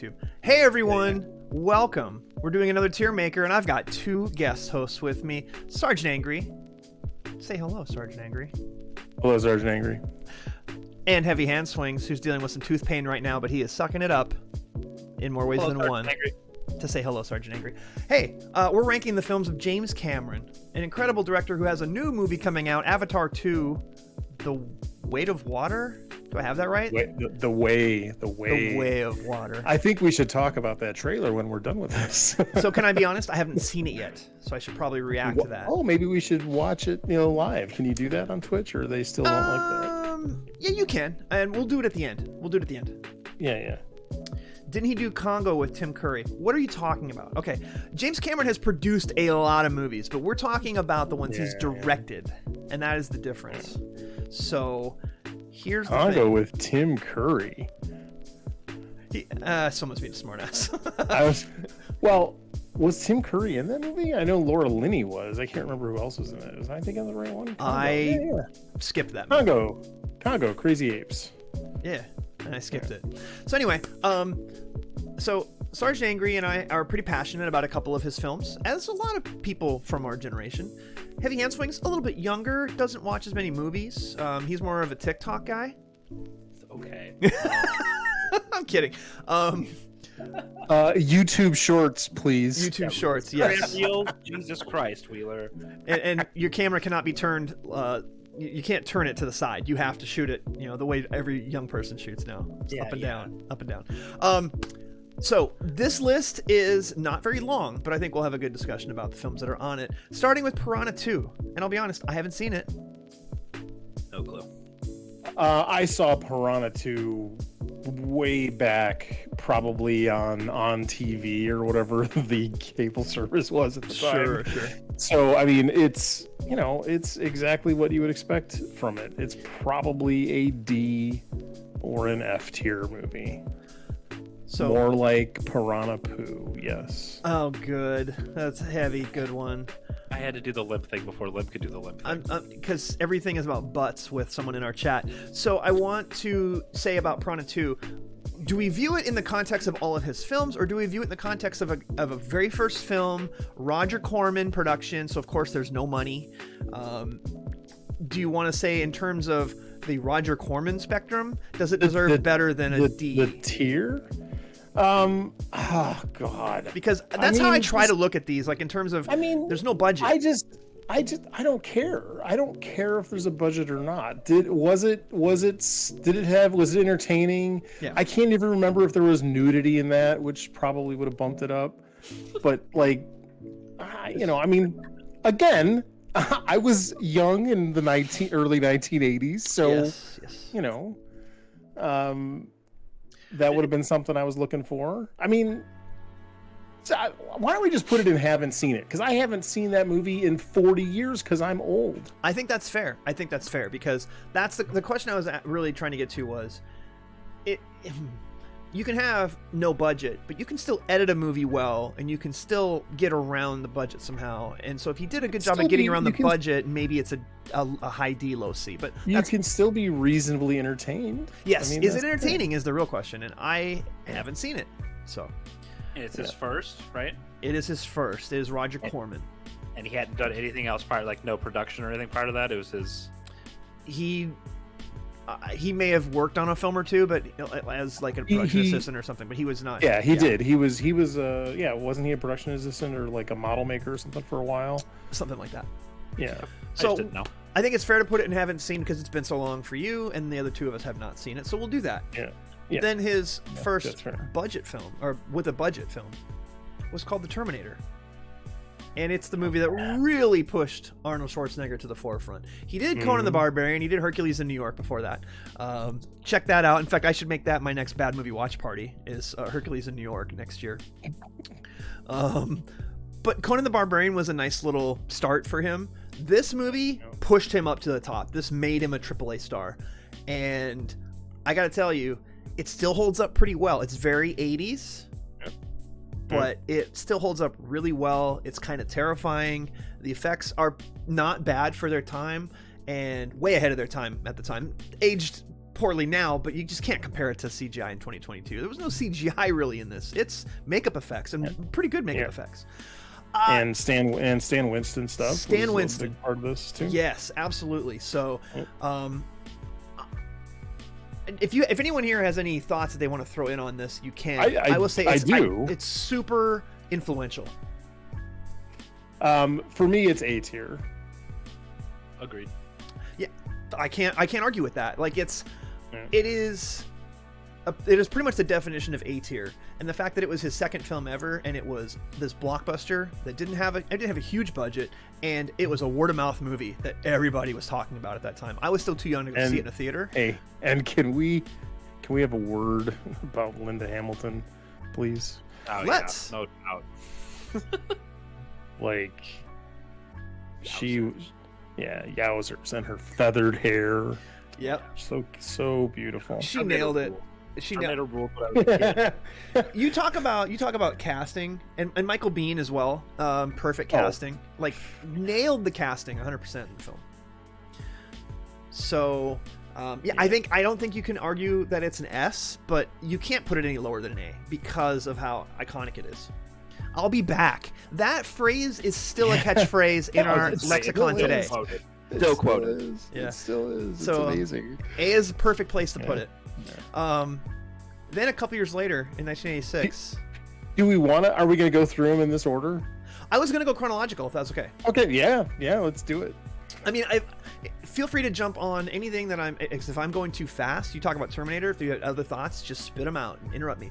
YouTube. Hey everyone, welcome. We're doing another tier maker, and I've got two guest hosts with me. Sergeant Angry. Say hello, Sergeant Angry. Hello, Sergeant Angry. And HeavyHandSwings, who's dealing with some tooth pain right now, but he is sucking it up in more ways than Sergeant one. Angry. To say hello, Sergeant Angry. Hey, we're ranking the films of James Cameron, an incredible director who has a new movie coming out, Avatar 2, The Weight of Water? Do I have that right? The way of Water. I think we should talk about that trailer when we're done with this. So can I be honest? I haven't seen it yet, so I should probably react to that. Oh, maybe we should watch it, live. Can you do that on Twitch, or they still don't like that? Yeah, you can, and we'll do it at the end. Yeah. Didn't he do Congo with Tim Curry? What are you talking about? Okay, James Cameron has produced a lot of movies, but we're talking about the ones he's directed, and that is the difference. So here's the Congo thing. with Tim Curry. Someone's being a smartass. Was Tim Curry in that movie? I know Laura Linney was. I can't remember who else was in it. Was I thinking of the right one? Skipped that movie. Congo, Crazy Apes. Yeah, and I skipped it. So anyway, so Sergeant Angry and I are pretty passionate about a couple of his films, as a lot of people from our generation. HeavyHandSwings, a little bit younger, doesn't watch as many movies. He's more of a TikTok guy. Okay. I'm kidding. YouTube Shorts, please. YouTube Shorts, yes. Jesus Christ, Wheeler. And your camera cannot be turned. You can't turn it to the side. You have to shoot it, the way every young person shoots now. It's up and down. So this list is not very long, but I think we'll have a good discussion about the films that are on it. Starting with Piranha 2. And I'll be honest, I haven't seen it. No clue. I saw Piranha 2 way back, probably on TV or whatever the cable service was at the time. Sure. So, I mean, it's exactly what you would expect from it. It's probably a D or an F tier movie. So more like Piranha Poo, yes. Oh, good. That's a heavy, good one. I had to do the limp thing before Limp could do the limp thing. Because everything is about butts with someone in our chat. So I want to say about Piranha 2, do we view it in the context of all of his films, or do we view it in the context of a very first film, Roger Corman production, so of course there's no money? Do you want to say in terms of the Roger Corman spectrum, does it deserve better than a D? The tier? Oh God. Because that's how I try to look at these, like in terms of, there's no budget. I don't care. I don't care if there's a budget or not. Was it entertaining? Yeah. I can't even remember if there was nudity in that, which probably would have bumped it up. But again, I was young in the early 1980s, so yes. That would have been something I was looking for. Why don't we just put it in haven't seen it? Because I haven't seen that movie in 40 years because I'm old. I think that's fair. Because that's the question I was really trying to get to was, you can have no budget, but you can still edit a movie well, and you can still get around the budget somehow. And so if he did a good job at getting around the budget, maybe it's a high D, low C. But you can still be reasonably entertained. Yes, is it entertaining is the real question, and I haven't seen it. So it's his first, right? It is his first. It is Roger Corman. And he hadn't done anything else prior, like no production or anything prior to that? It was his... He may have worked on a film or two, but as like a production assistant or something, but he was not. Yeah, he did. He was wasn't he a production assistant or like a model maker or something for a while? Something like that. Yeah. So I just didn't know. I think it's fair to put it in haven't seen because it's been so long for you, and the other two of us have not seen it, so we'll do that. Yeah. Then his first budget film, or with a budget film, was called The Terminator. And it's the movie that really pushed Arnold Schwarzenegger to the forefront. He did Conan the Barbarian. He did Hercules in New York before that. Check that out. In fact, I should make that my next bad movie watch party, is Hercules in New York next year. But Conan the Barbarian was a nice little start for him. This movie pushed him up to the top. This made him a AAA star. And I got to tell you, it still holds up pretty well. It's very 80s. But it still holds up really well. It's kind of terrifying. The effects are not bad for their time, and way ahead of their time at the time. Aged poorly now, but you just can't compare it to CGI in 2022. There was no CGI really in this. It's makeup effects and pretty good makeup effects. And Stan Winston stuff. Stan Winston, a big part of this too. Yes, absolutely. So, if anyone here has any thoughts that they want to throw in on this, you can. I will say it's super influential. For me, it's A tier. Agreed. Yeah, I can't argue with that. Like it is pretty much the definition of A tier, and the fact that it was his second film ever, and it was this blockbuster that didn't have a huge budget, and it was a word of mouth movie that everybody was talking about at that time. I was still too young to go see it in a theater. Hey, and can we have a word about Linda Hamilton, please? Oh, Let's. Yeah, no doubt. Like, yowzers, and her feathered hair. Yep. So beautiful. She nailed it. Terminator ruled when I was a kid. You talk about casting and Michael Biehn as well. Perfect casting. Like nailed the casting 100% in the film. So, I don't think you can argue that it's an S, but you can't put it any lower than an A because of how iconic it is. I'll be back. That phrase is still a catchphrase in our lexicon today. Still quoted. Yeah. It still is. It's So, amazing. A is the perfect place to put it. Yeah. Then a couple years later, in 1986, Are we going to go through them in this order? I was going to go chronological, if that's okay. Okay, yeah, let's do it. I mean, feel free to jump on anything that if I'm going too fast. You talk about Terminator. If you have other thoughts, just spit them out and interrupt me.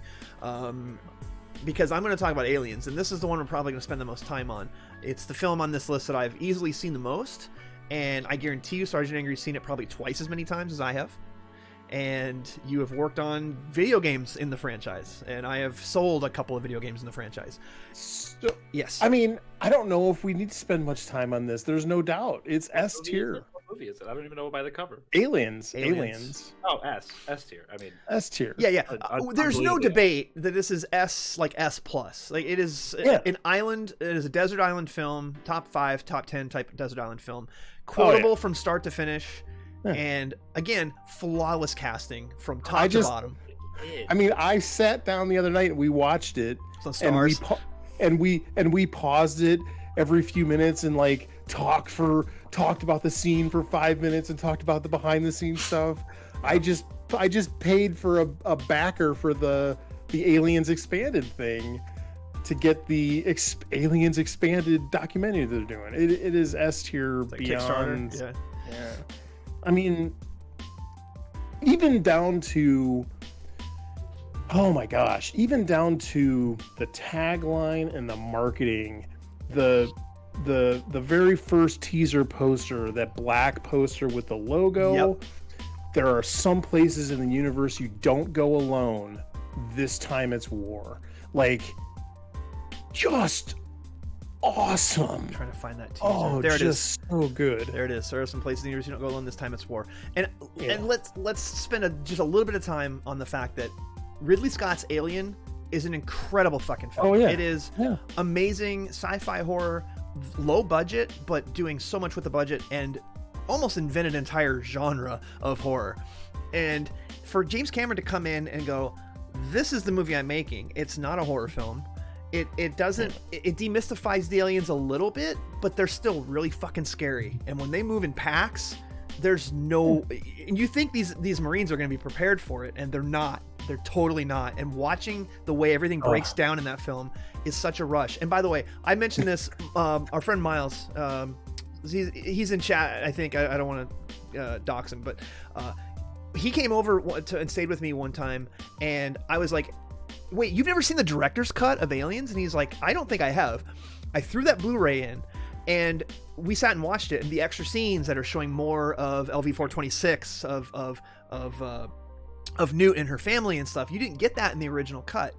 Because I'm going to talk about Aliens, and this is the one we're probably going to spend the most time on. It's the film on this list that I've easily seen the most, and I guarantee you Sergeant Angry's seen it probably twice as many times as I have. And you have worked on video games in the franchise, and I have sold a couple of video games in the franchise. So, yes. I mean, I don't know if we need to spend much time on this. There's no doubt. It's S tier. What movie is it? I don't even know by the cover. Aliens. Oh, S tier. I mean, S tier. Yeah. There's no debate that this is S, like S plus. Like it is an island. It is a desert island film. Top 5, top 10 type desert island film. Quotable from start to finish. Yeah. And again, flawless casting from top to bottom. I mean, I sat down the other night and we watched it, and we paused it every few minutes and like talked about the scene for 5 minutes and talked about the behind the scenes stuff. I just paid for a backer for the Aliens Expanded thing to get the Aliens Expanded documentary they're doing. It is S tier beyond. Kickstarter. Yeah. I mean, even down to, oh my gosh, even down to the tagline and the marketing, the very first teaser poster, that black poster with the logo. Yep. There are some places in the universe you don't go alone. This time it's war. Like, just awesome. I'm trying to find that teaser. Oh, there it is. So good. There it is. There are some places in the universe you don't go alone. This time it's war. And let's spend just a little bit of time on the fact that Ridley Scott's Alien is an incredible fucking film. Oh yeah. It is amazing sci-fi horror, low budget, but doing so much with the budget and almost invented an entire genre of horror. And for James Cameron to come in and go, "This is the movie I'm making. It's not a horror film." It demystifies the aliens a little bit, but they're still really fucking scary. And when they move in packs, there's no. You think these Marines are going to be prepared for it, and they're not. They're totally not. And watching the way everything breaks down in that film is such a rush. And by the way, I mentioned this. Our friend Miles, he's in chat. I think I don't want to dox him, but he came over and stayed with me one time, and I was like, "Wait, you've never seen the director's cut of Aliens?" And he's like, "I don't think I have." I threw that Blu-ray in, and we sat and watched it. And the extra scenes that are showing more of LV-426, of Newt and her family and stuff, you didn't get that in the original cut.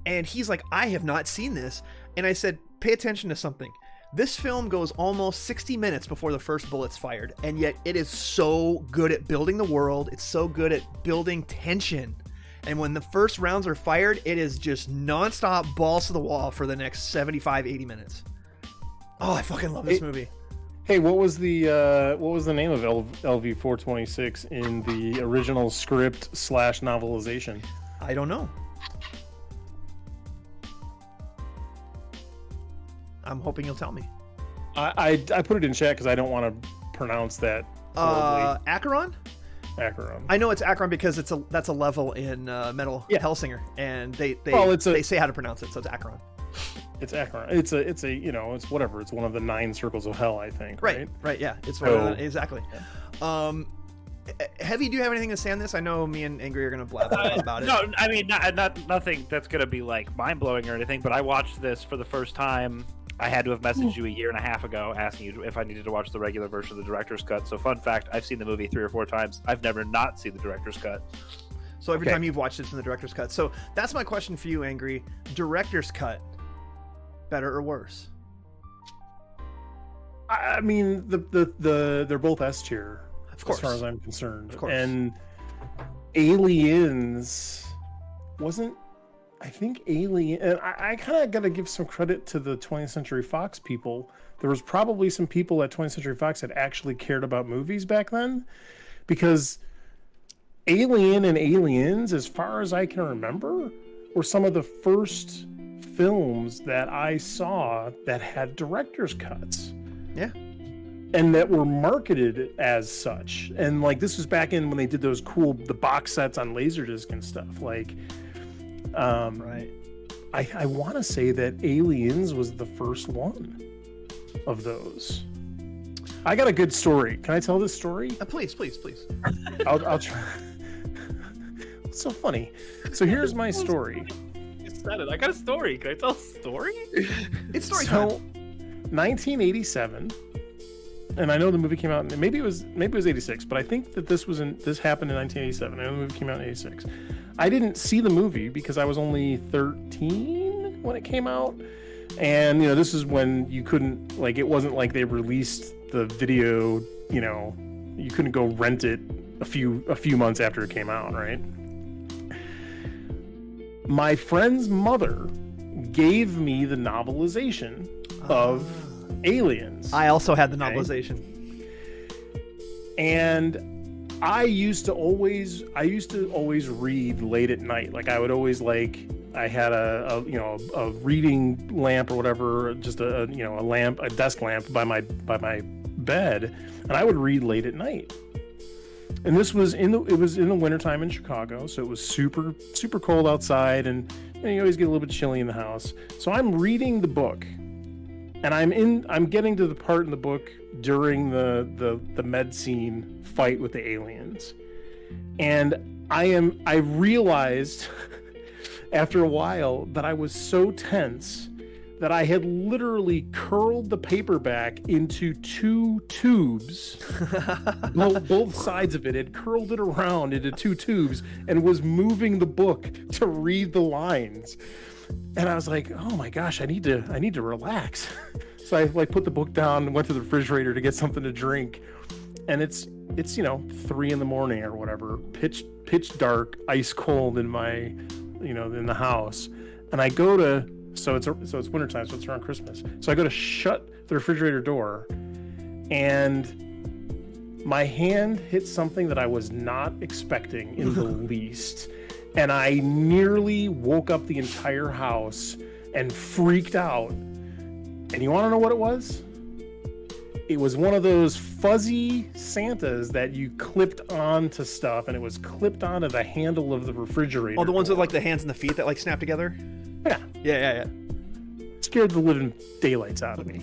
And he's like, "I have not seen this." And I said, "Pay attention to something. This film goes almost 60 minutes before the first bullet's fired, and yet it is so good at building the world. It's so good at building tension. And when the first rounds are fired, it is just nonstop balls to the wall for the next 75, 80 minutes. Oh, I fucking love this movie. Hey, what was the name of LV-426 in the original script / novelization? I don't know. I'm hoping you'll tell me. I put it in chat because I don't want to pronounce that horribly. Acheron? Acheron. I know it's Acheron because that's a level in Metal Hellsinger, and they say how to pronounce it, so it's Acheron. It's Acheron. It's a it's whatever. It's one of the 9 circles of hell, I think. Right. Yeah. It's exactly. Heavy, do you have anything to say on this? I know me and Angry are gonna blab about it. No, I mean nothing that's gonna be like mind blowing or anything. But I watched this for the first time. I had to have messaged you a year and a half ago asking you if I needed to watch the regular version of the director's cut. So fun fact, I've seen the movie 3 or 4 times. I've never not seen the director's cut. So every time you've watched it's in the director's cut. So that's my question for you, Angry. Director's cut, better or worse? I mean, they're both S tier, of course, as far as I'm concerned. Of course. And Aliens wasn't. I think Alien, and I kind of got to give some credit to the 20th Century Fox people. There was probably some people at 20th Century Fox that actually cared about movies back then, because Alien and Aliens, as far as I can remember, were some of the first films that I saw that had director's cuts. Yeah. And that were marketed as such. And like, this was back in when they did those the box sets on Laserdisc and stuff. Like, right. I want to say that Aliens was the first one of those. I got a good story. Can I tell this story? Please. I'll try. It's so funny. So here's my story. You said it. I got a story. Can I tell a story? It's story time. 1987, and I know the movie came out. Maybe it was 86, but I think that this happened in 1987. I know the movie came out in 86. I didn't see the movie because I was only 13 when it came out, and this is when you couldn't, it wasn't like they released the video. You couldn't go rent it a few months after it came out, right? My friend's mother gave me the novelization of Aliens. I also had the novelization. And I used to always read late at night. Like, I would always, I had a reading lamp or whatever, just a desk lamp by my bed, and I would read late at night. And this was in the wintertime in Chicago, so it was super super cold outside, and you always get a little bit chilly in the house. So I'm reading the book, and I'm getting to the part in the book during the med scene fight with the aliens, and I realized after a while that I was so tense that I had literally curled the paperback into 2 tubes. Both sides of it had curled it around into 2 tubes and was moving the book to read the lines. And I was like, oh my gosh, I need to relax. So I put the book down and went to the refrigerator to get something to drink. And it's 3 a.m. or whatever, pitch dark, ice cold in my, in the house. And I go to, so it's wintertime, so it's around Christmas. So I go to shut the refrigerator door, and my hand hit something that I was not expecting in the least. And I nearly woke up the entire house and freaked out. And you want to know what it was? It was one of those fuzzy Santas that you clipped onto stuff, and it was clipped onto the handle of the refrigerator. Oh, the ones with the hands and the feet that snap together? Yeah. Scared the living daylights out of me.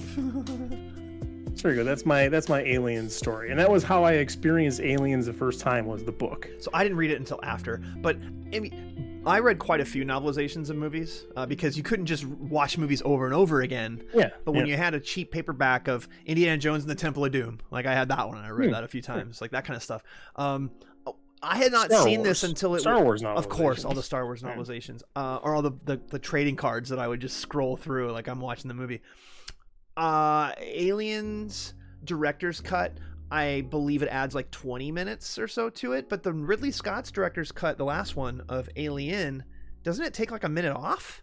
So there you go. That's my Aliens story, and that was how I experienced Aliens the first time, was the book. So I didn't read it until after, but I read quite a few novelizations of movies because you couldn't just watch movies over and over again. Yeah. But when you had a cheap paperback of Indiana Jones and the Temple of Doom, I had that one and I read that a few times, that kind of stuff. I had not seen this until Star Wars novelizations. Of course, all the Star Wars novelizations, or all the trading cards that I would just scroll through like I'm watching the movie. Aliens director's cut, I believe it adds 20 minutes or so to it, but the Ridley Scott's director's cut, the last one of Alien, doesn't it take a minute off?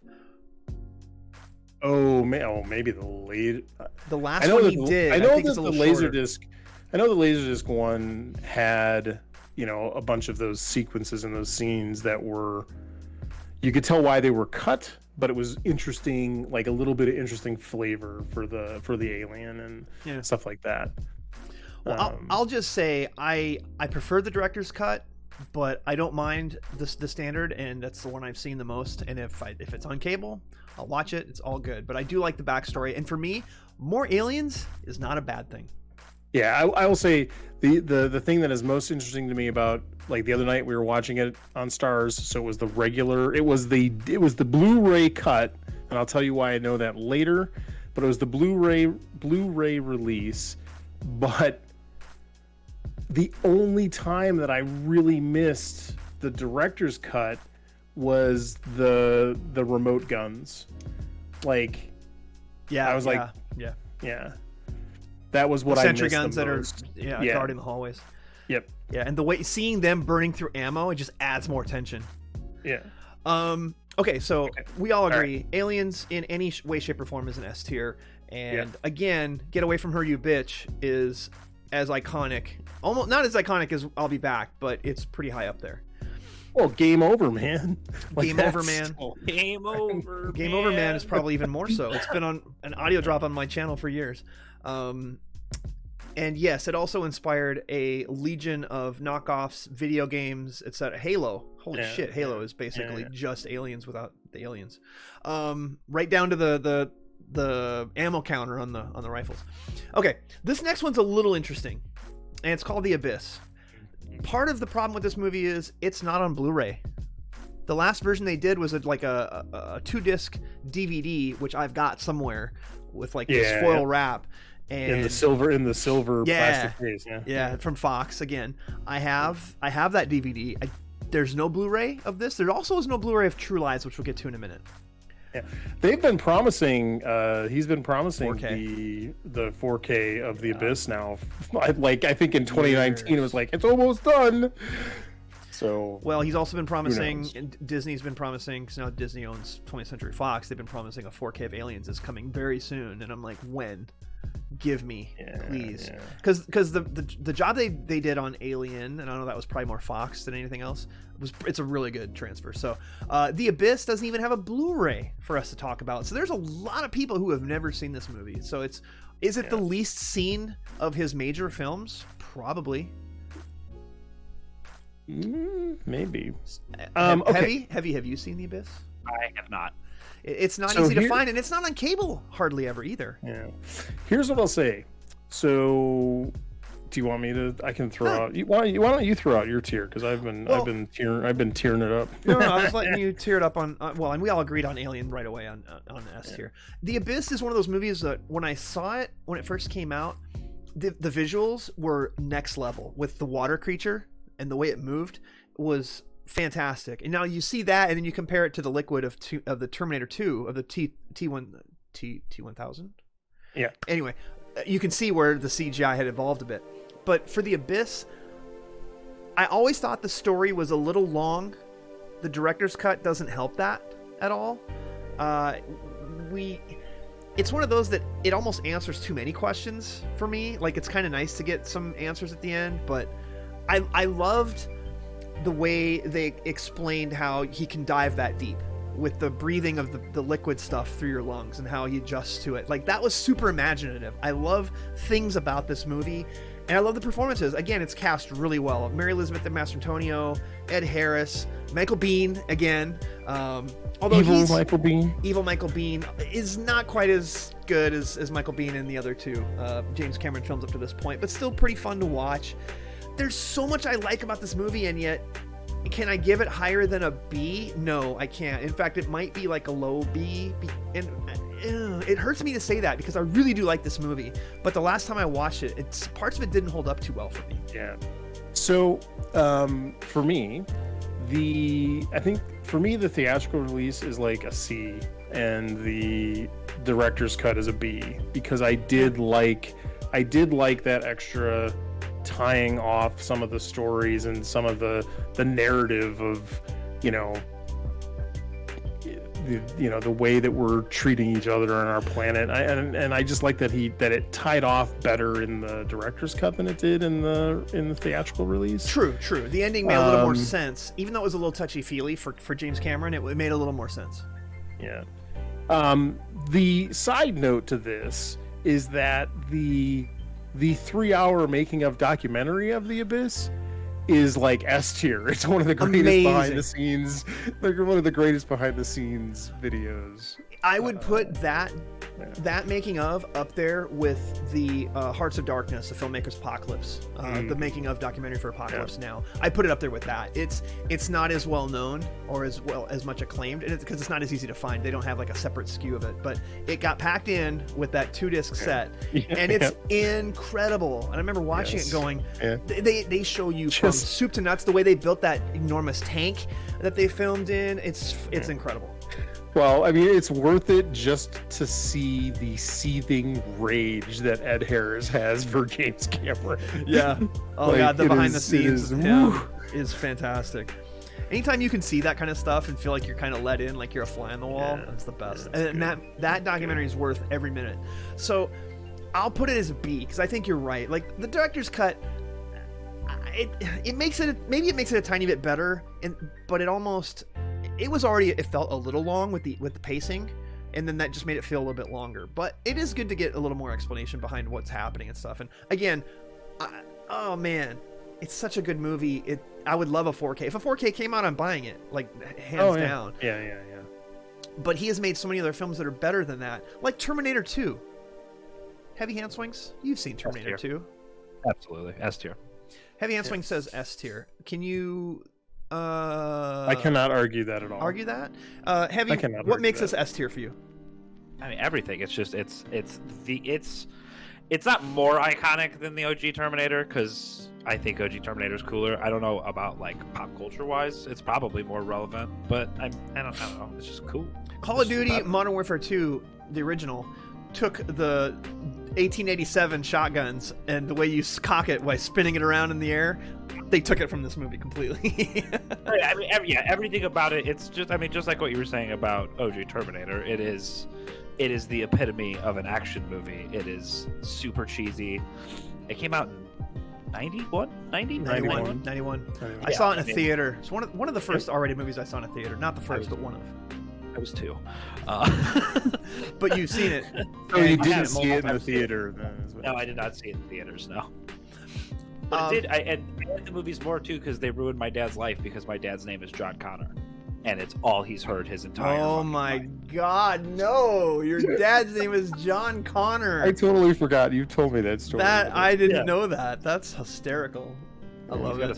maybe the late. The last one he did. I know think that it's a the little shorter. Laserdisc. I know the Laserdisc one had, a bunch of those sequences and those scenes that were. You could tell why they were cut, but it was interesting, like a little bit of interesting flavor for the alien and stuff like that. Well, I'll just say I prefer the director's cut, but I don't mind the standard, and that's the one I've seen the most. And if it's on cable, I'll watch it. It's all good. But I do like the backstory, and for me, more aliens is not a bad thing. Yeah, I will say the thing that is most interesting to me about, like, the other night we were watching it on Stars, so it was the Blu-ray cut, and I'll tell you why I know that later, but it was the Blu-ray release. But the only time that I really missed the director's cut was the remote guns. Like, I was like, yeah. That was what I missed. Sentry guns the that most. are guarding the hallways. Yep. Yeah, and the way seeing them burning through ammo, it just adds more tension. Yeah. Okay, so we all agree, aliens in any way, shape, or form is an S tier. And again, Get Away From Her, You Bitch is as iconic, almost not as iconic as I'll Be Back, but it's pretty high up there. Well, Game Over, man. Game Over, man. Game Over. Game Over, man is probably even more so. It's been on an audio drop on my channel for years. And yes, it also inspired a legion of knockoffs, video games, etc. Halo. Holy shit, Halo is basically just aliens without the aliens. Right down to the ammo counter on the rifles. Okay, this next one's a little interesting, and it's called The Abyss. Part of the problem with this movie is it's not on Blu-ray. The last version they did was like a 2-disc DVD, which I've got somewhere with like this foil wrap. And in the silver plastic case, from Fox again. I have that DVD. There's no Blu-ray of this. There also is no Blu-ray of True Lies, which we'll get to in a minute. Yeah, they've been promising. He's been promising 4K. the 4K of The Abyss now. I think in 2019 it was like it's almost done. So well, he's also been promising, and Disney's been promising, because now Disney owns 20th Century Fox. They've been promising a 4K of Aliens is coming very soon, and I'm like, when? Give me, please, because the job they did on Alien, and I know that was probably more Fox than anything else, it's a really good transfer. So The Abyss doesn't even have a Blu-ray for us to talk about, so there's a lot of people who have never seen this movie. So is it the least seen of his major films? Probably. Maybe. Heavy, have you seen The Abyss? I have not. It's not easy to find, and it's not on cable hardly ever either. Yeah. Here's what I'll say. So, do you want me to? I can throw out. Why don't you throw out your tier? Because I've been tearing it up. No, I was letting you tear it up on. Well, and we all agreed on Alien right away on S tier. The Abyss is one of those movies that when I saw it when it first came out, the visuals were next level with the water creature and the way it moved was fantastic. And now you see that, and then you compare it to the liquid of the Terminator 2 of the T1000. Yeah. Anyway, you can see where the CGI had evolved a bit. But for The Abyss, I always thought the story was a little long. The director's cut doesn't help that at all. It's one of those that it almost answers too many questions for me. Like, it's kind of nice to get some answers at the end, but I loved the way they explained how he can dive that deep with the breathing of the liquid stuff through your lungs and how he adjusts to it. Like, that was super imaginative. I love things about this movie, and I love the performances. Again, it's cast really well. Mary Elizabeth Mastrantonio, Ed Harris, Michael Biehn again. Although Evil Michael Biehn is not quite as good as Michael Biehn in the other two James Cameron films up to this point, but still pretty fun to watch. There's so much I like about this movie, and yet, can I give it higher than a B? No, I can't. In fact, it might be like a low B, and it hurts me to say that because I really do like this movie. But the last time I watched it, parts of it didn't hold up too well for me. Yeah. So, for me, the theatrical release is like a C, and the director's cut is a B, because I did like that extra tying off some of the stories and some of the narrative of, the way that we're treating each other on our planet. And I just like that it tied off better in the director's cut than it did in the theatrical release. True. The ending made a little more sense, even though it was a little touchy-feely for James Cameron. It made a little more sense. Yeah. The side note to this is that the 3-hour making of documentary of The Abyss is like S tier. It's one of the greatest behind the scenes. Like one of the greatest behind the scenes videos. I would put that making of up there with the Hearts of Darkness, the filmmaker's Apocalypse, the making of documentary for Apocalypse Now. I put it up there with that. It's not as well known or as much acclaimed, and because it's not as easy to find. They don't have like a separate SKU of it, but it got packed in with that 2-disc set, and it's incredible. And I remember watching it going, they show you from soup to nuts the way they built that enormous tank that they filmed in. It's incredible. Well, I mean, it's worth it just to see the seething rage that Ed Harris has for James Cameron. Yeah. Oh, God, the behind the scenes is fantastic. Anytime you can see that kind of stuff and feel like you're kind of let in, like you're a fly on the wall, that's the best. And that documentary is worth every minute. So I'll put it as a B, because I think you're right. Like, the director's cut, it makes it a tiny bit better, but it felt a little long with the pacing, and then that just made it feel a little bit longer. But it is good to get a little more explanation behind what's happening and stuff. And again, oh man, it's such a good movie. I would love a 4K. If a 4K came out, I'm buying it, like hands down. Yeah. But he has made so many other films that are better than that, like Terminator 2. HeavyHandSwings, you've seen Terminator 2. Absolutely, S tier. HeavyHandSwings says S tier. Can you? I cannot argue that at all. Argue that? Heavy, what makes this S tier for you? I mean, everything. It's just it's not more iconic than the OG Terminator, because I think OG Terminator is cooler. I don't know about like pop culture wise. It's probably more relevant, but I don't know. It's just cool. Call of Duty Modern Warfare 2, the original, took the 1887 shotguns and the way you cock it by spinning it around in the air. They took it from this movie completely. I mean, everything about it. It's just, I mean, just like what you were saying about OG Terminator. It is the epitome of an action movie. It is super cheesy. It came out in 91. I saw it in a theater. It's one of the first R-rated movies I saw in a theater. Not the first, but one of. I was 2. But you've seen it. So you didn't see it in the theater then? No, I did not see it in theaters, no. But I like the movies more too because they ruined my dad's life, because my dad's name is John Connor, and it's all he's heard his entire life. God, no! Your dad's name is John Connor. I totally forgot. You told me that story. I didn't know that. That's hysterical. I love it.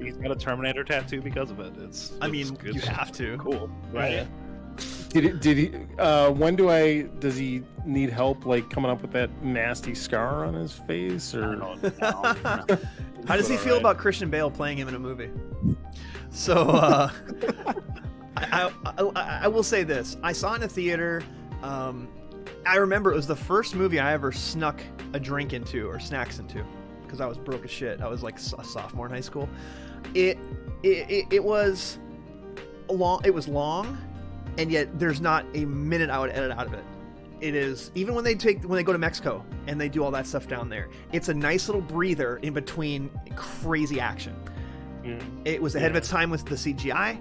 He's got a Terminator tattoo because of it. You have to. Cool, right? Yeah. Did he? Does he need help, like coming up with that nasty scar on his face, or? No. How does he feel about Christian Bale playing him in a movie? So, I will say this: I saw it in a theater. I remember it was the first movie I ever snuck a drink into or snacks into, because I was broke as shit. I was like a sophomore in high school. It was long. It was long. And yet there's not a minute I would edit out of it. It is, even when they go to Mexico and they do all that stuff down there, it's a nice little breather in between crazy action. It was ahead of its time with the CGI,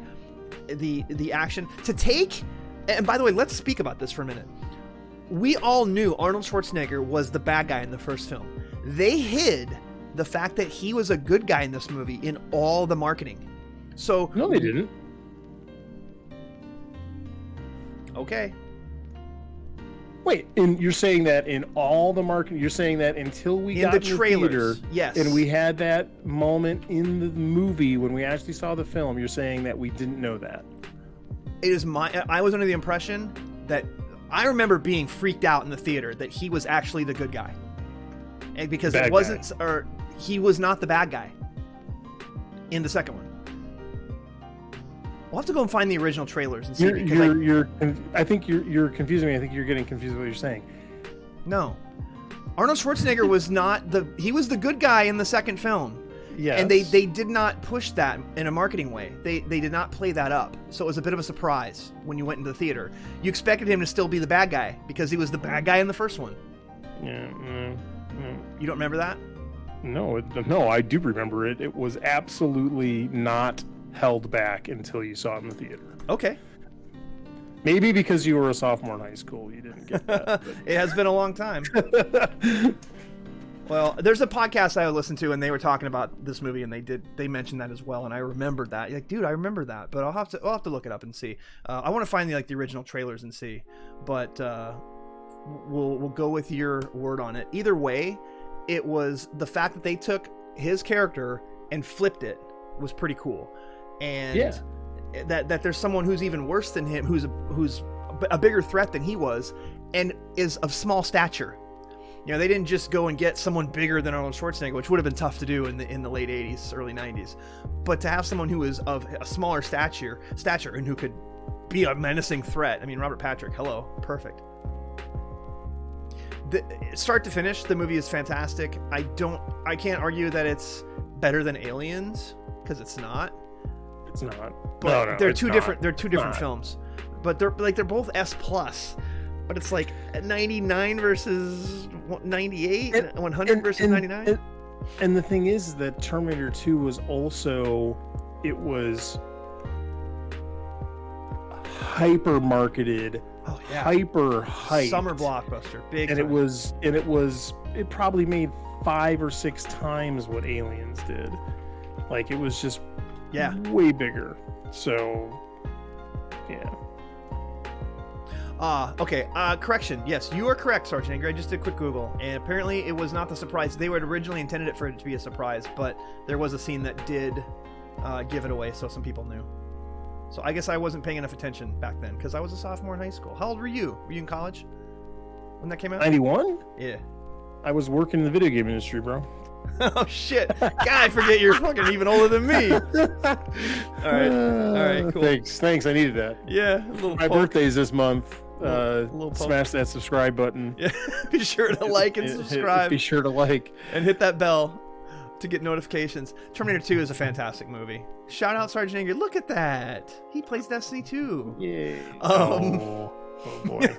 the action to take. And by the way, let's speak about this for a minute. We all knew Arnold Schwarzenegger was the bad guy in the first film. They hid the fact that he was a good guy in this movie in all the marketing. So no, they didn't. Okay. Wait, and you're saying that in all the marketing, you're saying that until we got in the trailers, theater, yes, and we had that moment in the movie when we actually saw the film, you're saying that we didn't know that. I was under the impression that I remember being freaked out in the theater that he was actually the good guy. And because bad it wasn't, guy. Or he was not the bad guy in the second one. We'll have to go and find the original trailers and see. I think you're confusing me. I think you're getting confused with what you're saying. No, Arnold Schwarzenegger was not he was the good guy in the second film. Yes. And they did not push that in a marketing way. They did not play that up. So it was a bit of a surprise when you went into the theater. You expected him to still be the bad guy because he was the bad guy in the first one. Yeah. You don't remember that? No, I do remember it. It was absolutely not held back until you saw it in the theater. Okay. Maybe because you were a sophomore in high school, you didn't get that. It has been a long time. Well, there's a podcast I listened to, and they were talking about this movie, and they mentioned that as well, and I remembered that. Like, dude, I remember that, but I'll have to look it up and see. I want to find the original trailers and see, but we'll go with your word on it. Either way, it was the fact that they took his character and flipped it was pretty cool, and that there's someone who's even worse than him, who's a bigger threat than he was, and is of small stature. You know, they didn't just go and get someone bigger than Arnold Schwarzenegger, which would have been tough to do in the late 80s, early 90s. But to have someone who is of a smaller stature and who could be a menacing threat. I mean, Robert Patrick, hello, perfect. Start to finish, the movie is fantastic. I can't argue that it's better than Aliens, because it's not. It's not. But no, they're it's two not. different. They're two different Not. films, but they're both S+. But it's like 99 versus 98, 100 versus 99. And the thing is that Terminator 2 was also, it was hyper marketed, hyper hyped, Summer blockbuster, big. and time. it probably made 5 or 6 times what Aliens did. Like, it was just way bigger. So yeah. Okay. Correction. Yes, you are correct, Sergeant Angry. I just did a quick Google, and apparently it was not the surprise. They had originally intended it for it to be a surprise, but there was a scene that did give it away, so some people knew. So I guess I wasn't paying enough attention back then, because I was a sophomore in high school. How old were you? Were you in college when that came out? 91? Yeah. I was working in the video game industry, bro. Oh, shit. God, I forget you're fucking even older than me. All right, cool. Thanks. I needed that. Yeah, a little My poke. birthday's this month. Little poke. Smash that subscribe button. Yeah, be sure to like and subscribe. Be sure to like. And hit that bell to get notifications. Terminator 2 is a fantastic movie. Shout out Sergeant Angry. Look at that. He plays Destiny 2. Yay. Oh boy.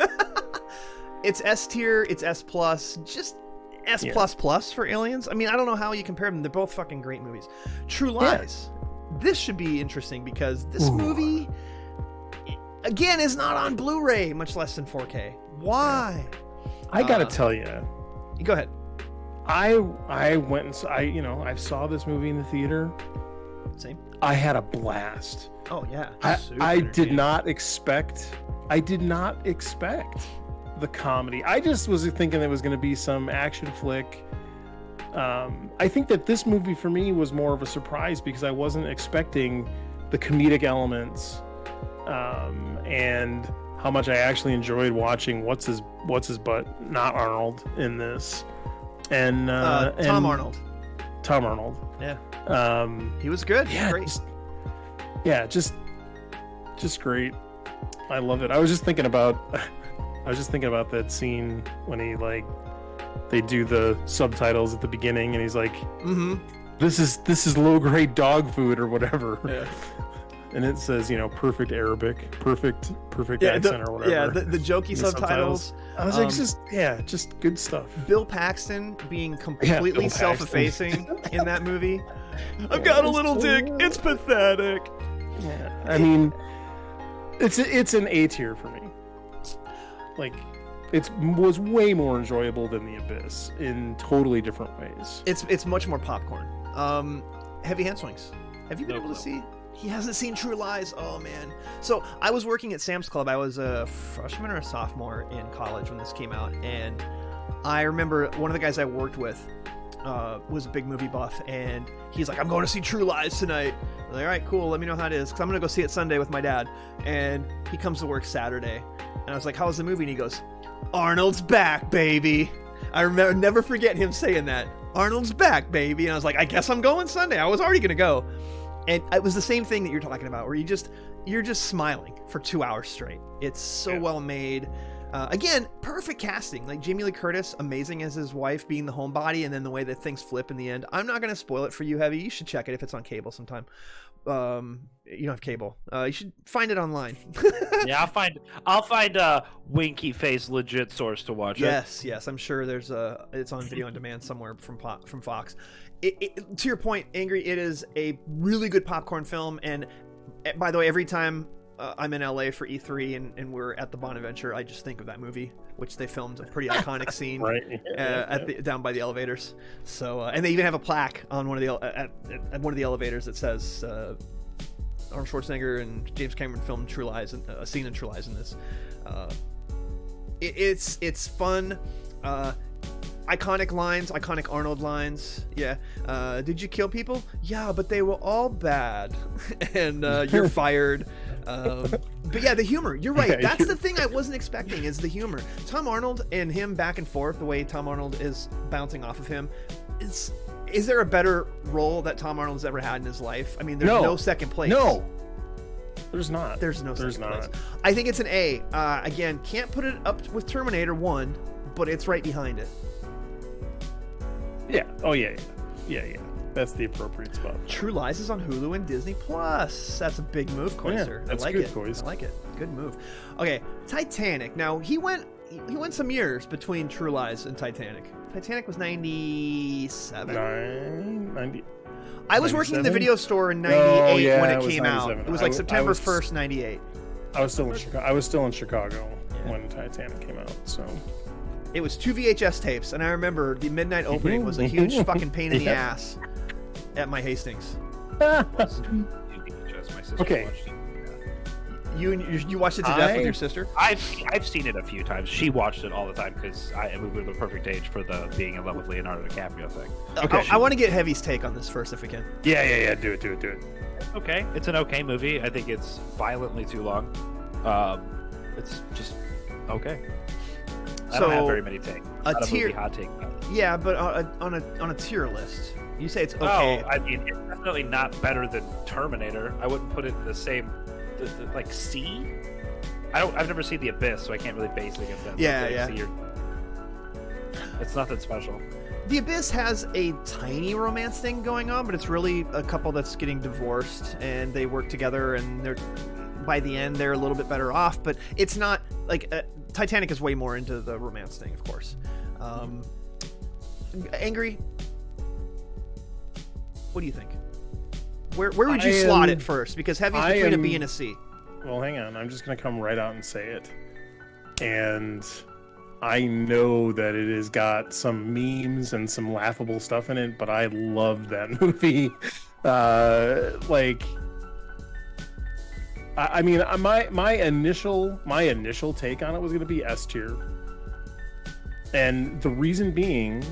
It's S tier, it's S+, just S++ for Aliens. I mean, I don't know how you compare them. They're both fucking great movies. True Lies. This should be interesting because this movie, again, is not on Blu-ray, much less than 4K. Why? I gotta tell you. Go ahead. I went and I saw this movie in the theater. Same. I had a blast. Oh yeah. I did not expect the comedy. I just was thinking it was going to be some action flick. I think that this movie for me was more of a surprise because I wasn't expecting the comedic elements, and how much I actually enjoyed watching what's his butt, not Arnold, in this, and Tom Arnold. Tom Arnold. Yeah. He was good. Yeah. Great. Just great. I love it. I was just thinking about that scene when they do the subtitles at the beginning, and he's like, "This is low grade dog food or whatever," and it says, perfect Arabic, perfect accent or whatever. Yeah, the jokey subtitles. I was like, just good stuff. Bill Paxton being completely self-effacing in that movie. I've got a little dick. It's pathetic. Yeah, I mean, it's an A tier for me. Like, it was way more enjoyable than The Abyss in totally different ways. It's much more popcorn. HeavyHandSwings. Have you been able to see? He hasn't seen True Lies. Oh man. So I was working at Sam's Club. I was a freshman or a sophomore in college when this came out, and I remember one of the guys I worked with was a big movie buff, and he's like, "I'm going to see True Lies tonight." I'm like, "All right, cool. Let me know how it is, because I'm going to go see it Sunday with my dad." And he comes to work Saturday, and I was like, "How was the movie?" And he goes, "Arnold's back, baby." I remember, never forget him saying that. "Arnold's back, baby." And I was like, "I guess I'm going Sunday." I was already going to go. And it was the same thing that you're talking about, where you're just smiling for 2 hours straight. It's so well made. Again, perfect casting. Like Jamie Lee Curtis, amazing as his wife, being the homebody, and then the way that things flip in the end. I'm not going to spoil it for you, Heavy. You should check it if it's on cable sometime. You don't have cable. You should find it online. Yeah, I'll find a winky face legit source to watch it. Yes, I'm sure there's it's on video on demand somewhere from Fox. To your point, Angry, it is a really good popcorn film, and by the way, every time I'm in LA for E3 and we're at the Bonaventure, I just think of that movie, which they filmed a pretty iconic scene down by the elevators. So, and they even have a plaque on one of the at one of the elevators that says Arnold Schwarzenegger and James Cameron filmed True Lies, a scene in True Lies in this. It's fun. Iconic lines, iconic Arnold lines. Yeah. Did you kill people? Yeah, but they were all bad. And you're fired. But yeah, the humor. You're right. That's the thing I wasn't expecting is the humor. Tom Arnold and him back and forth, the way Tom Arnold is bouncing off of him. Is there a better role that Tom Arnold's ever had in his life? I mean, there's no second place. No. There's not. There's no second place. I think it's an A. Again, can't put it up with Terminator 1, but it's right behind it. Yeah. Oh, yeah. That's the appropriate spot. True Lies is on Hulu and Disney Plus. That's a big move, Corsair. Yeah, that's I like good, it. Cois. I like it. Good move. Okay, Titanic. Now he went some years between True Lies and Titanic. Titanic was 97. 90. I was working in the video store in 98 when it came out. 97. It was like September 1st, 98. I was still in Chicago when Titanic came out. So. It was 2 VHS tapes, and I remember the midnight opening was a huge fucking pain in the ass at my Hastings. Okay. You watched it to death with your sister? I've seen it a few times. She watched it all the time because we were the perfect age for the being in love with Leonardo DiCaprio thing. Okay. I want to get Heavy's take on this first if we can. Yeah. Do it. Okay. It's an okay movie. I think it's violently too long. It's just okay. I don't have very many takes. Not a movie hot take. Yeah, but on a tier list, you say it's okay. Oh, I mean, it's definitely not better than Terminator. I wouldn't put it in the same, like C. I've never seen The Abyss, so I can't really base it against that. Yeah. It's nothing special. The Abyss has a tiny romance thing going on, but it's really a couple that's getting divorced and they work together, and by the end they're a little bit better off. But it's not like Titanic is way more into the romance thing, of course. Angry, what do you think? Where would you slot it first? Because Heavy's between a B and a C. Well, hang on. I'm just going to come right out and say it. And I know that it has got some memes and some laughable stuff in it, but I loved that movie. I mean, my initial take on it was going to be S tier, and the reason being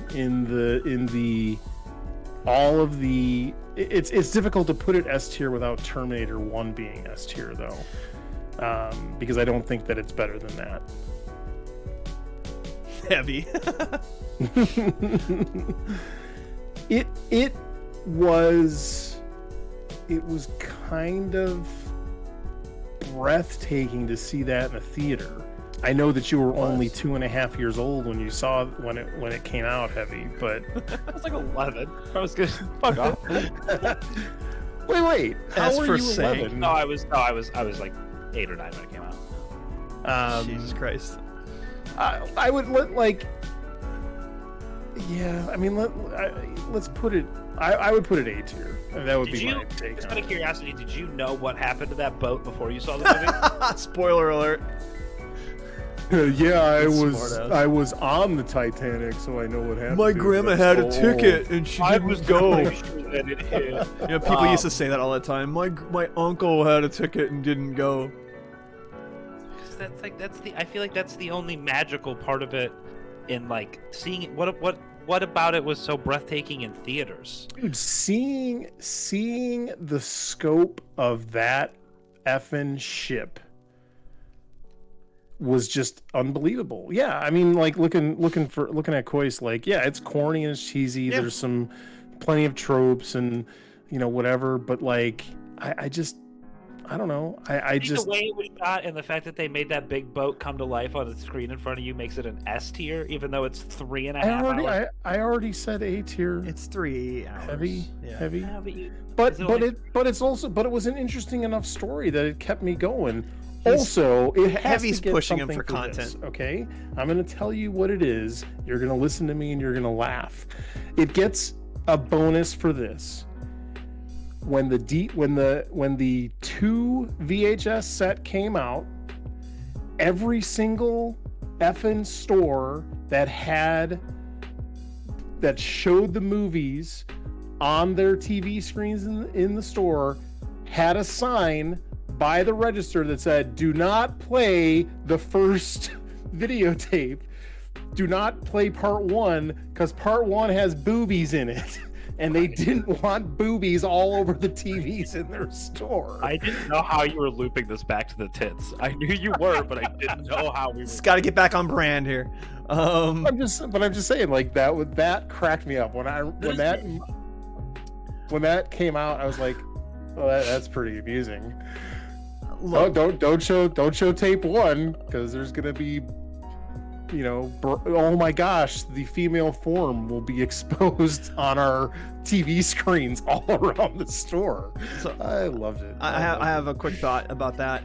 it's difficult to put it S tier without Terminator 1 being S tier though, because I don't think that it's better than that. Heavy. It was kind of breathtaking to see that in a theater. I know that you were only 2.5 years old when you saw when it came out, Heavy, but I was like 11. I was good. Fuck off. Wait. How were you 11? No, I was like 8 or 9 when it came out. Jesus Christ. I would let's put it. I would put it A tier. That would be my take. Just out of curiosity, did you know what happened to that boat before you saw the movie? Spoiler alert. Yeah, I was on the Titanic, so I know what happened. My grandma had a ticket and she didn't go. Yeah, people used to say that all the time. My uncle had a ticket and didn't go. I feel like that's the only magical part of it in like seeing it. What about it was so breathtaking in theaters? Dude, seeing the scope of that effing ship was just unbelievable. Yeah, I mean, like looking at Cois, like, yeah, it's corny and it's cheesy. Yeah. There's plenty of tropes and whatever, but like I just I don't know. I just the way it was shot and the fact that they made that big boat come to life on the screen in front of you makes it an S tier, even though it's 3.5 hours. I already said A tier. It's 3 hours. Heavy. Yeah, But it was an interesting enough story that it kept me going. Also, it has Heavy's to get pushing him something for content. this, okay, I'm going to tell you what it is. You're going to listen to me and you're going to laugh. It gets a bonus for this. When the 2 VHS set came out, every single effing store that showed the movies on their TV screens in the store had a sign by the register that said, "Do not play the first videotape. Do not play part 1 because part 1 has boobies in it." And they didn't want boobies all over the TVs in their store. I didn't know how you were looping this back to the tits. I knew you were, but I didn't know how we were. Just got to get back on brand here. I'm just saying, like that cracked me up when that came out. I was like, "Oh, that's pretty amusing." Look, don't show tape 1 because there's gonna be, oh my gosh, the female form will be exposed on our TV screens all around the store. So I loved it. I have a quick thought about that.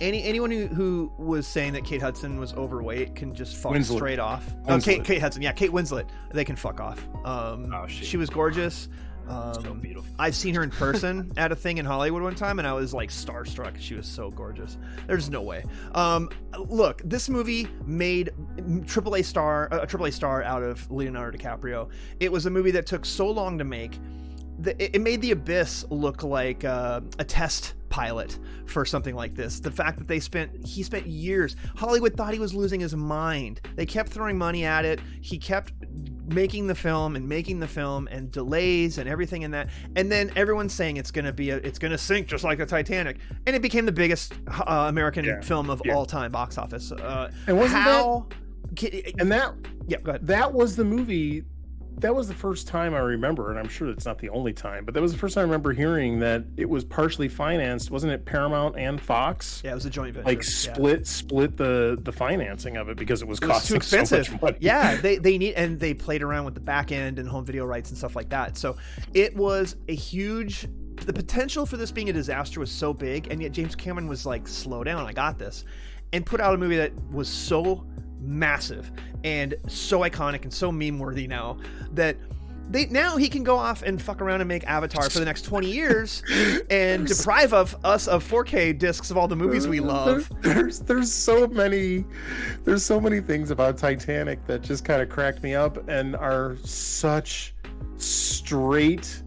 Anyone who was saying that Kate Hudson was overweight can just fuck Winslet. straight off. Winslet. Kate Hudson, yeah, Kate Winslet. They can fuck off. She was gorgeous. So beautiful. I've seen her in person at a thing in Hollywood one time, and I was like starstruck. She was so gorgeous. There's no way. Look, this movie made a AAA star out of Leonardo DiCaprio. It was a movie that took so long to make. It made The Abyss look like a test pilot for something like this. The fact that he spent years. Hollywood thought he was losing his mind. They kept throwing money at it. He kept making the film and delays and everything in that. And then everyone's saying it's gonna sink just like the Titanic. And it became the biggest American film of all time box office. And wasn't go ahead. That was the movie. That was the first time I remember, and I'm sure it's not the only time, but that was the first time I remember hearing that it was partially financed. Wasn't it Paramount and Fox? Yeah, it was a joint venture. Like split the financing of it because it was costing too expensive. so much money. Yeah, they played around with the back end and home video rights and stuff like that. So it was the potential for this being a disaster was so big, and yet James Cameron was like, slow down, I got this, and put out a movie that was so massive and so iconic and so meme worthy now that now he can go off and fuck around and make Avatar for the next 20 years and deprive us of 4K discs of all the movies we love. There's so many things about Titanic that just kind of cracked me up and are such straight.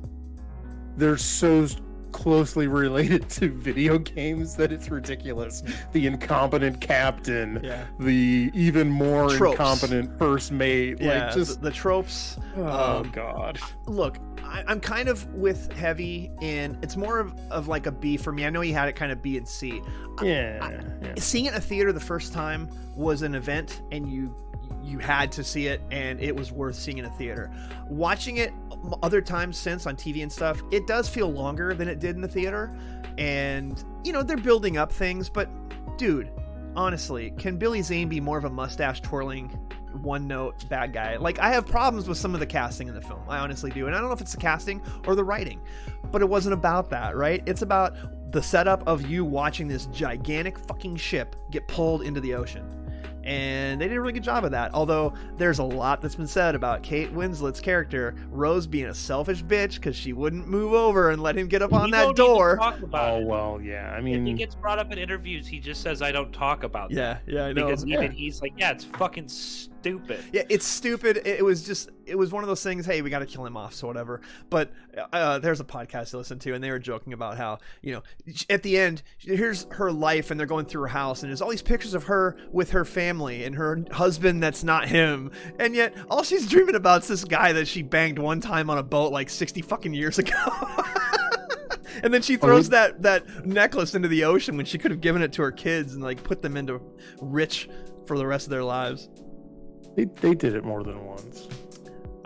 They're so closely related to video games that it's ridiculous. The incompetent captain, the even more incompetent first mate, like just the tropes. Oh god. Look, I'm kind of with Heavy, and it's more of like a B for me. I know he had it kind of B and C. Seeing it in a theater the first time was an event, and you had to see it, and it was worth seeing in a theater. Watching it other times since on TV and stuff, it does feel longer than it did in the theater, and they're building up things, but dude, honestly, can Billy Zane be more of a mustache twirling one note bad guy? Like, I have problems with some of the casting in the film, I honestly do, and I don't know if it's the casting or the writing, but it wasn't about that, right? It's about the setup of you watching this gigantic fucking ship get pulled into the ocean. And they did a really good job of that. Although there's a lot that's been said about Kate Winslet's character, Rose, being a selfish bitch because she wouldn't move over and let him get up on that door. Oh, well, yeah. I mean, if he gets brought up in interviews, he just says, "I don't talk about that." Yeah, I know. Because even he's like, "Yeah, it's fucking stupid." Yeah, it's stupid. It was one of those things. Hey, we got to kill him off, so whatever. But there's a podcast to listen to, and they were joking about how at the end, here's her life, and they're going through her house, and there's all these pictures of her with her family and her husband that's not him, and yet all she's dreaming about is this guy that she banged one time on a boat like 60 fucking years ago. And then she throws that necklace into the ocean when she could have given it to her kids and like put them into rich for the rest of their lives. They did it more than once.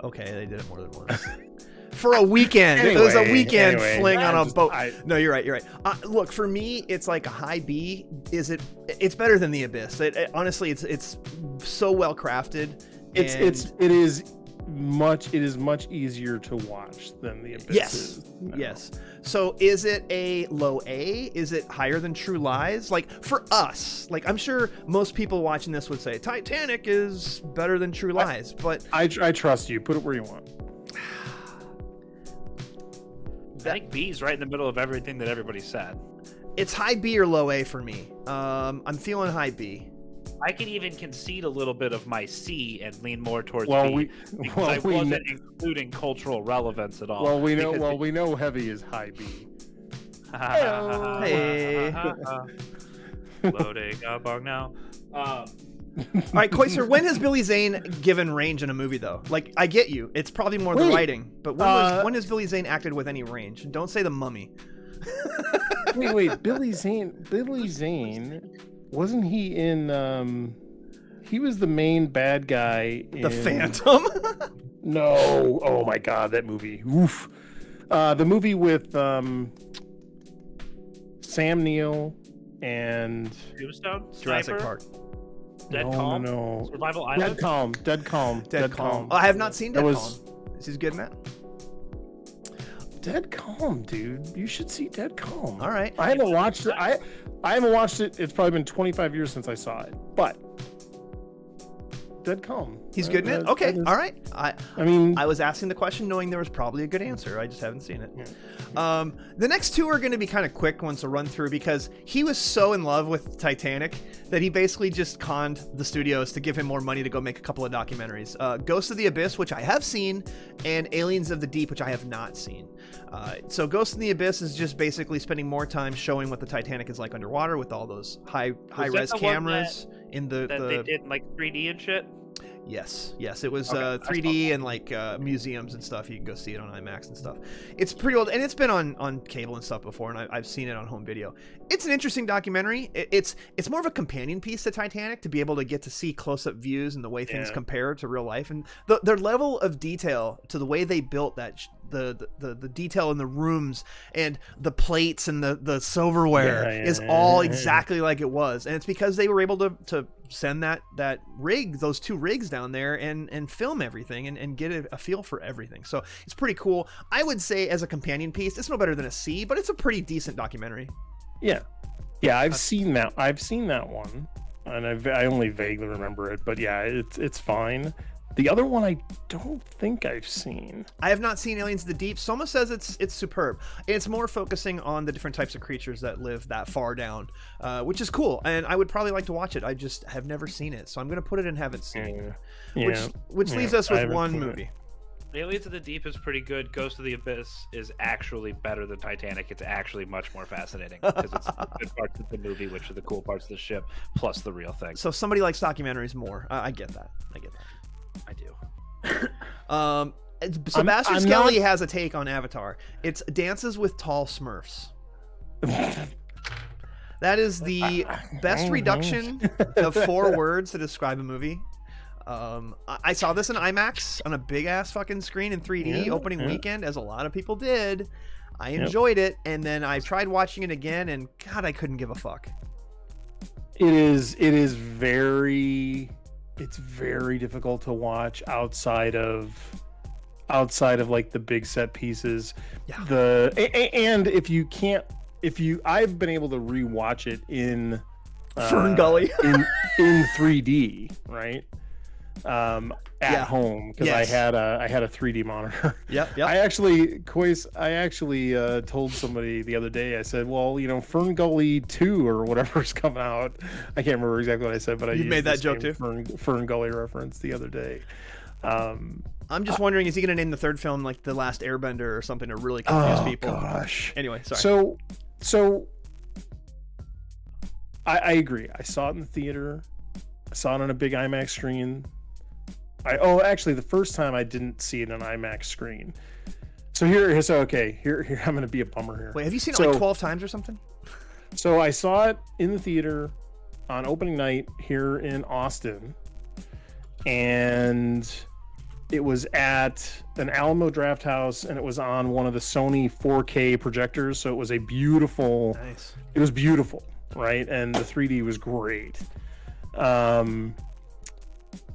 Okay, they did it more than once. for a weekend. It was a weekend anyway, fling on a just- boat. No, you're right. You're right. Look, for me, it's like a high B. It's better than The Abyss. Honestly, it's so well crafted. It is much easier to watch than The Abyss is. Yes. So is it a low A? Is it higher than True Lies? Like, for us, like, I'm sure most people watching this would say Titanic is better than True Lies, but I trust you. Put it where you want. I think B's right in the middle of everything that everybody said. it's high B or low A for me. I'm feeling high B. I can even concede a little bit of my C and lean more towards Well, B. I we wasn't including cultural relevance at all. Well, we know. because Well, we know heavy is high B. Hey. Loading a bong now. All right, Corsair, when has Billy Zane given range in a movie, though? Like, I get you. It's probably more the Wait, writing. But when has Billy Zane acted with any range? Don't say The Mummy. Wait. Billy Zane, wasn't he in? He was the main bad guy in The Phantom? No. Oh my God, that movie. Oof. The movie with Sam Neill and Tombstone? Jurassic Sniper? Park. Dead no, Calm? no. Survival Island? Dead Calm. Dead Calm. Oh, I have not seen Dead That was- Calm. Is he good in that? Dead Calm, dude. You should see Dead Calm. All right. I haven't watched it. I haven't watched it. It's probably been 25 years since I saw it. But Dead Calm. He's good in it? That Okay. is- All right. I mean, I was asking the question knowing there was probably a good answer. I just haven't seen it. Yeah. The next two are going to be kind of quick ones to run through because he was so in love with Titanic that he basically just conned the studios to give him more money to go make a couple of documentaries. Ghost of the Abyss, which I have seen, and Aliens of the Deep, which I have not seen. So Ghost of the Abyss is just basically spending more time showing what the Titanic is like underwater with all those high-res the one cameras in That they did in, like 3D and shit? Yes, it was Okay, 3D and like museums and stuff. You can go see it on IMAX and stuff. It's pretty old, and it's been on cable and stuff before, and I've seen it on home video. It's an interesting documentary. It's more of a companion piece to Titanic to be able to get to see close-up views and the way things compare to real life, and their level of detail to the way they built that the detail in the rooms and the plates and the silverware is all exactly like it was, and it's because they were able to send that rig, those two rigs down there and film everything and get a feel for everything. So it's pretty cool. I would say as a companion piece, it's no better than a C, but it's a pretty decent documentary. yeah. I've seen that. I've seen that one, and I only vaguely remember it. But yeah, it's fine. The other one I don't think I've seen. I have not seen Aliens of the Deep. Soma says it's superb. It's more focusing on the different types of creatures that live that far down, which is cool. And I would probably like to watch it. I just have never seen it, so I'm going to put it in haven't seen. Which leaves us with one movie. Aliens of the Deep is pretty good. Ghost of the Abyss is actually better than Titanic. It's actually much more fascinating because it's the good parts of the movie, which are the cool parts of the ship, plus the real thing. So somebody likes documentaries more. I get that. I do. Sebastian Skelly has a take on Avatar. It's Dances with Tall Smurfs. That is the best reduction of 4 words to describe a movie. I saw this in IMAX on a big ass fucking screen in 3D opening weekend, as a lot of people did. I enjoyed it, and then I tried watching it again, and God, I couldn't give a fuck. It's very difficult to watch outside of like the big set pieces. Yeah. And I've been able to rewatch it in Fern Gully in 3D, right? At home, because I had a 3D monitor. Yep. I actually told somebody the other day. I said, well, Fern Gully 2 or whatever's coming out. I can't remember exactly what I said, but I made that joke too. Fern Gully reference the other day. I'm just wondering, is he going to name the third film like The Last Airbender or something to really confuse people? Oh gosh. Anyway, sorry. So I agree. I saw it in the theater. I saw it on a big IMAX screen. Actually, the first time I didn't see it on IMAX screen. So here I'm going to be a bummer here. Wait, have you seen it like 12 times or something? So I saw it in the theater on opening night here in Austin, and It was at an Alamo Draft House, and it was on one of the Sony 4K projectors. So it was a beautiful. Nice. It was beautiful, right? And the 3D was great.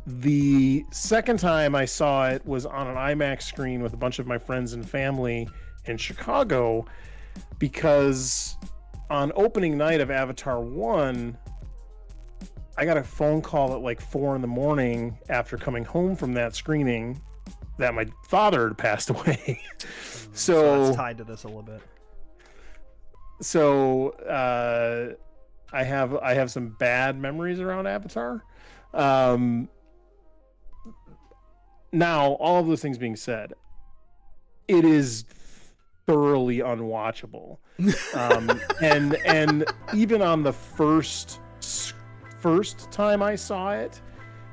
The second time I saw it was on an IMAX screen with a bunch of my friends and family in Chicago, because on opening night of Avatar 1, I got a phone call at like 4 a.m. after coming home from that screening that my father had passed away. So that's tied to this a little bit. So I have some bad memories around Avatar. Now, all of those things being said, it is thoroughly unwatchable. And even on the first time I saw it,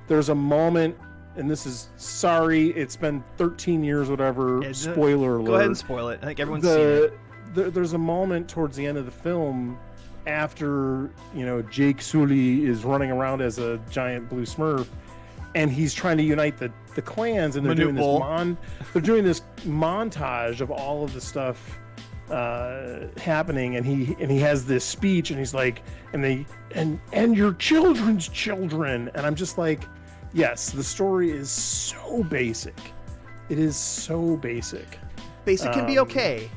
there's a moment, and this is, sorry, it's been 13 years, whatever, spoiler alert. Go ahead and spoil it. I think everyone's seen it. There's a moment towards the end of the film after, Jake Sully is running around as a giant blue Smurf, and he's trying to unite the clans, and they're doing this montage of all of the stuff happening, and he has this speech, and he's like, and your children's children, and I'm just like, yes, the story is so basic. It is so basic. Basic can be okay,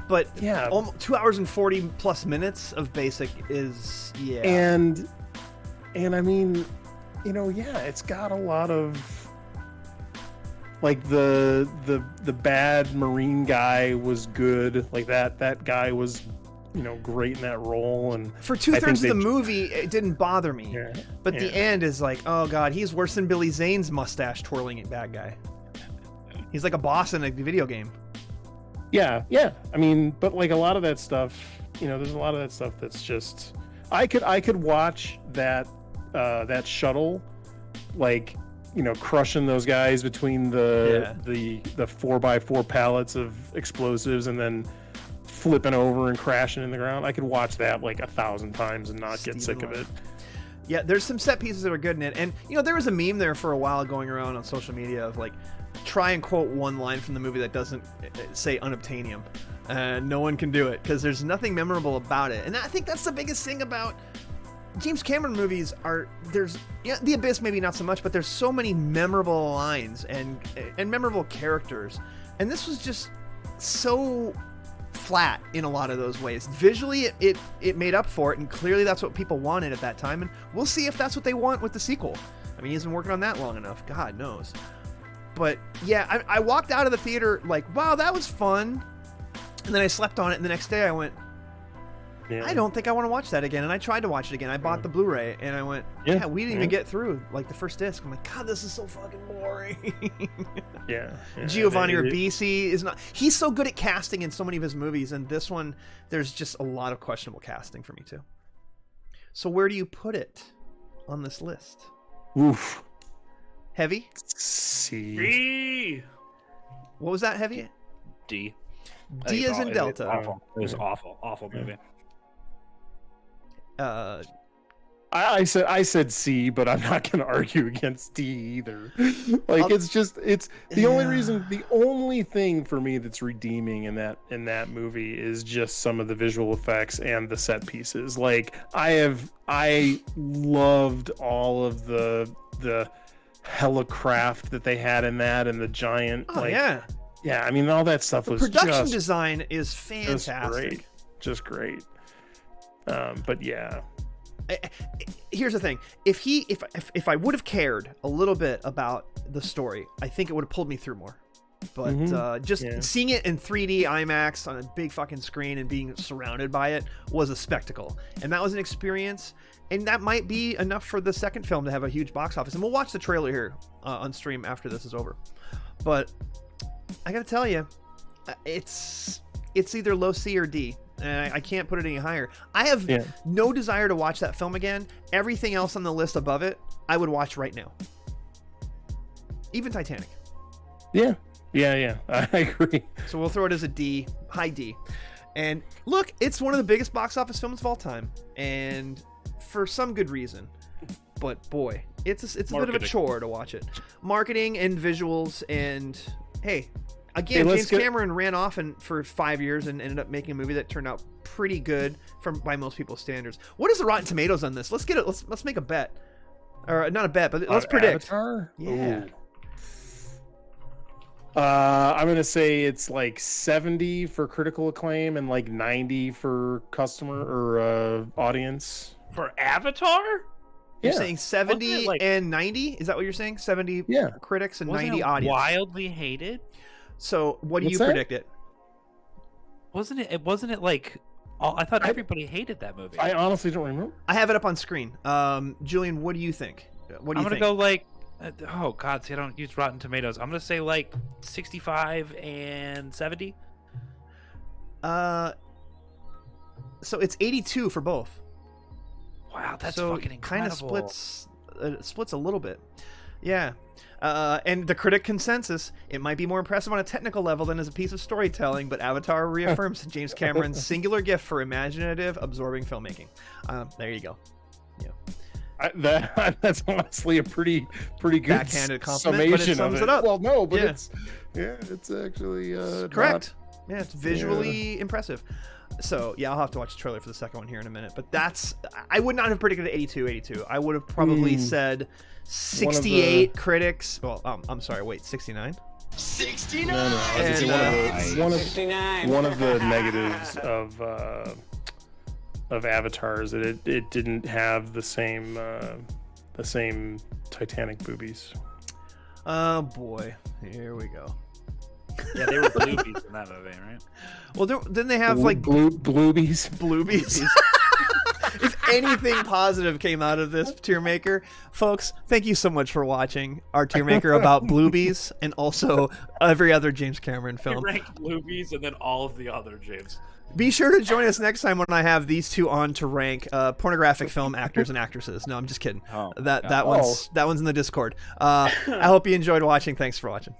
but yeah, 2 hours and 40 plus minutes of basic is and I mean, it's got a lot of, like, the bad Marine guy was good, like that guy was great in that role, and for 2/3 of the movie it didn't bother me, but the end is like, oh god, he's worse than Billy Zane's mustache twirling bad guy. He's like a boss in a video game. Yeah, I mean, but like a lot of that stuff, there's a lot of that stuff that's just, I could watch that shuttle, like, crushing those guys between the 4x4 pallets of explosives and then flipping over and crashing in the ground. I could watch that like 1,000 times and not get sick of it. Yeah, there's some set pieces that are good in it, and there was a meme there for a while going around on social media of like, try and quote one line from the movie that doesn't say unobtainium. No one can do it because there's nothing memorable about it, and I think that's the biggest thing about James Cameron movies. The Abyss maybe not so much, but there's so many memorable lines and memorable characters, and this was just so flat in a lot of those ways. Visually, it made up for it, and clearly that's what people wanted at that time, and we'll see if that's what they want with the sequel. I mean, he's been working on that long enough, God knows. But yeah, I walked out of the theater like, wow, that was fun, and then I slept on it, and the next day I went, I don't think I want to watch that again. And I tried to watch it again. I bought the Blu-ray, and I went, we didn't even get through like the first disc. I'm like, God, this is so fucking boring. Giovanni Ribisi is not. He's so good at casting in so many of his movies, and this one, there's just a lot of questionable casting for me too. So where do you put it on this list? Oof. Heavy? C. What was that, Heavy? D. D as in Delta. Awful. It was awful movie. I said C, but I'm not going to argue against D either. Like, it's the only thing for me that's redeeming in that movie is just some of the visual effects and the set pieces. Like, I loved all of the helicraft that they had in that, and the giant yeah, I mean, all that stuff was production design is fantastic. Just great. But yeah. Here's the thing: if I would have cared a little bit about the story, I think it would have pulled me through more. But seeing it in 3D IMAX on a big fucking screen and being surrounded by it was a spectacle, and that was an experience. And that might be enough for the second film to have a huge box office. And we'll watch the trailer here on stream after this is over. But I gotta tell you, it's either low C or D. And I can't put it any higher. I have no desire to watch that film again. Everything else on the list above it, I would watch right now. Even Titanic. Yeah. I agree. So we'll throw it as a D, high D. And look, it's one of the biggest box office films of all time. And for some good reason. But boy, It's a bit of a chore to watch it. Marketing and visuals and hey, again, James Cameron ran off for 5 years and ended up making a movie that turned out pretty good by most people's standards. What is the Rotten Tomatoes on this? Let's get it. Let's make a bet, or not a bet, but let's predict. Avatar? Yeah. Ooh. I'm gonna say it's like 70 for critical acclaim and like 90 for customer or audience. For Avatar? You're saying 70 and 90? Is that what you're saying? 70 critics and 90 audience. Wildly hated? So what do you predict it? Wasn't it like I thought everybody hated that movie. I honestly don't remember. I have it up on screen. Julian, what do you think? I'm gonna go like oh god, see, I don't use Rotten Tomatoes. I'm gonna say like 65 and 70. So it's 82 for both. Wow, that's so fucking incredible. Kind of splits a little bit. Yeah. And the critic consensus, it might be more impressive on a technical level than as a piece of storytelling, but Avatar reaffirms James Cameron's singular gift for imaginative, absorbing filmmaking. There you go. Yeah. That's honestly a pretty good backhanded compliment, but it sums it up. Well, no, but it's actually correct. Yeah, it's visually impressive. So yeah, I'll have to watch the trailer for the second one here in a minute. But I would not have predicted 82. I would have probably said 68 critics. Well, I'm sorry, wait, 69. 69. No. And, one of the negatives of Avatar is that it didn't have the same Titanic boobies. Oh boy, here we go. Yeah, they were Bluebies in that movie, right? Well, didn't they have like Bluebies? Bluebies. If anything positive came out of this tier maker, folks, thank you so much for watching our tier maker about Bluebies and also every other James Cameron film. We ranked Bluebies and then all of the other James. Be sure to join us next time when I have these two on to rank pornographic film actors and actresses. No, I'm just kidding. That one's in the Discord. I hope you enjoyed watching. Thanks for watching.